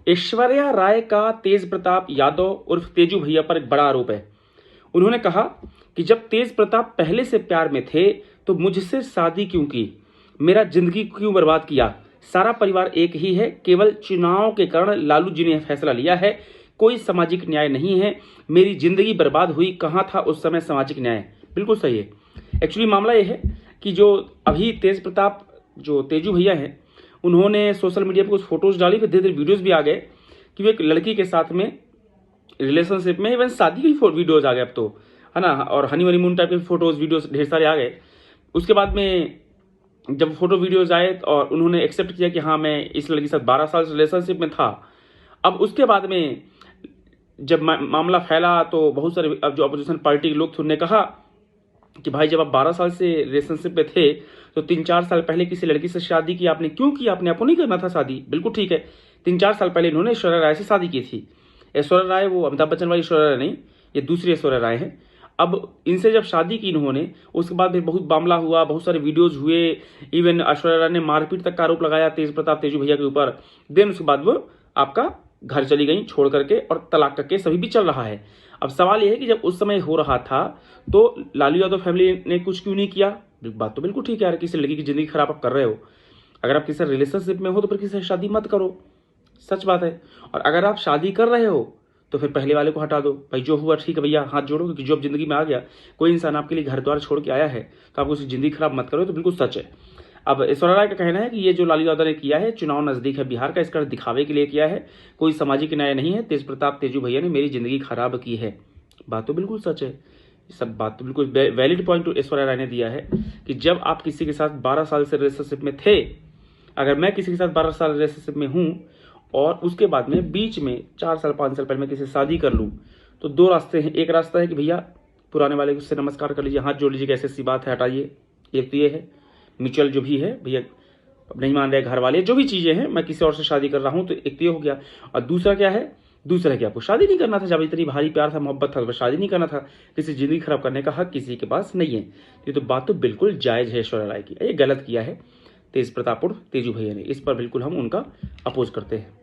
ऐश्वर्या राय का तेज प्रताप यादव उर्फ तेजू भैया पर एक बड़ा आरोप है। उन्होंने कहा कि जब तेज प्रताप पहले से प्यार में थे तो मुझसे शादी क्यों की, मेरा जिंदगी क्यों बर्बाद किया, सारा परिवार एक ही है, केवल चुनाव के कारण लालू जी ने फैसला लिया है, कोई सामाजिक न्याय नहीं है, मेरी जिंदगी बर्बाद हुई, कहाँ था उस समय सामाजिक न्याय। बिल्कुल सही है। एक्चुअली मामला यह है कि जो अभी तेज प्रताप जो तेजू भैया हैं उन्होंने सोशल मीडिया पर कुछ फोटोज डाली, फिर धीरे धीरे वीडियोज भी आ गए कि वो एक लड़की के साथ में रिलेशनशिप में, इवन शादी की वीडियोज आ गए अब तो, है ना, और हनी मून टाइप के फोटोज वीडियोज ढेर सारे आ गए। उसके बाद में जब फोटो वीडियोज आए और उन्होंने एक्सेप्ट किया कि हाँ मैं इस लड़की के साथ 12 साल रिलेशनशिप में था। अब उसके बाद में जब मामला फैला तो बहुत सारे अब जो अपोजिशन पार्टी के लोग थे उन्होंने कहा कि भाई जब आप 12 साल से रिलेशनशिप में थे तो 3-4 साल पहले किसी लड़की से शादी की आपने क्यों की, आपने आपको नहीं करना था शादी। बिल्कुल ठीक है, 3-4 साल पहले इन्होंने ऐश्वर्या राय से शादी की थी। ऐश्वर्या राय वो अमिताभ बच्चन वाली ऐश्वर्या राय नहीं, ये दूसरी ऐश्वर्या राय है। अब इनसे जब शादी की इन्होंने उसके बाद भी बहुत मामला हुआ, बहुत सारे वीडियोज हुए, इवन ऐश्वर्या राय ने मारपीट तक का आरोप लगाया तेज प्रताप तेजू भैया के ऊपर। देन उसके बाद वो आपका घर चली गई छोड़ करके और तलाक का केस अभी भी चल रहा है। अब सवाल यह है कि जब उस समय हो रहा था तो लालू यादव फैमिली ने कुछ क्यों नहीं किया। बात तो बिल्कुल ठीक है यार, किसी लड़की की जिंदगी खराब आप कर रहे हो, अगर आप किसी रिलेशनशिप में हो तो फिर किसी से शादी मत करो, सच बात है। और अगर आप शादी कर रहे हो तो फिर पहले वाले को हटा दो, भाई जो हुआ ठीक है भैया, हाथ जोड़ो, क्योंकि जो अब जिंदगी में आ गया, कोई इंसान आपके लिए घर द्वार छोड़ के आया है तो आप उसकी जिंदगी खराब मत करो, तो बिल्कुल सच है। अब ऐश्वर्या राय का कहना है कि ये जो लालू यादव ने किया है, चुनाव नजदीक है बिहार का, इसका दिखावे के लिए किया है, कोई सामाजिक न्याय नहीं है, तेज प्रताप तेजू भैया ने मेरी जिंदगी खराब की है। बात तो बिल्कुल सच है, सब बात तो बिल्कुल वैलिड पॉइंट ऐश्वर्या राय ने दिया है कि जब आप किसी के साथ 12 साल से रिलेशनशिप में थे, अगर मैं किसी के साथ 12 साल रिलेशनशिप में हूं और उसके बाद में बीच में 4 साल 5 साल पहले मैं किसी से शादी कर लूं, तो दो रास्ते हैं। एक रास्ता है कि भैया पुराने वाले से नमस्कार कर लीजिए, हाथ जोड़ लीजिए, कैसे सी बात है, हटाइए। एक तो ये है म्यूचुअल जो भी है, भैया नहीं मान रहे घर वाले, जो भी चीजें हैं, मैं किसी और से शादी कर रहा हूं, तो एक तो ये हो गया। और दूसरा क्या है, दूसरा कि आपको शादी नहीं करना था, जब इतनी भारी प्यार था, मोहब्बत था, तो शादी नहीं करना था, किसी जिंदगी खराब करने का हक किसी के पास नहीं है। ये तो बात तो बिल्कुल जायज है ऐश्वर्या राय की, ये गलत किया है तेज प्रताप उर्फ तेजू भैया ने, इस पर बिल्कुल हम उनका अपोज करते हैं।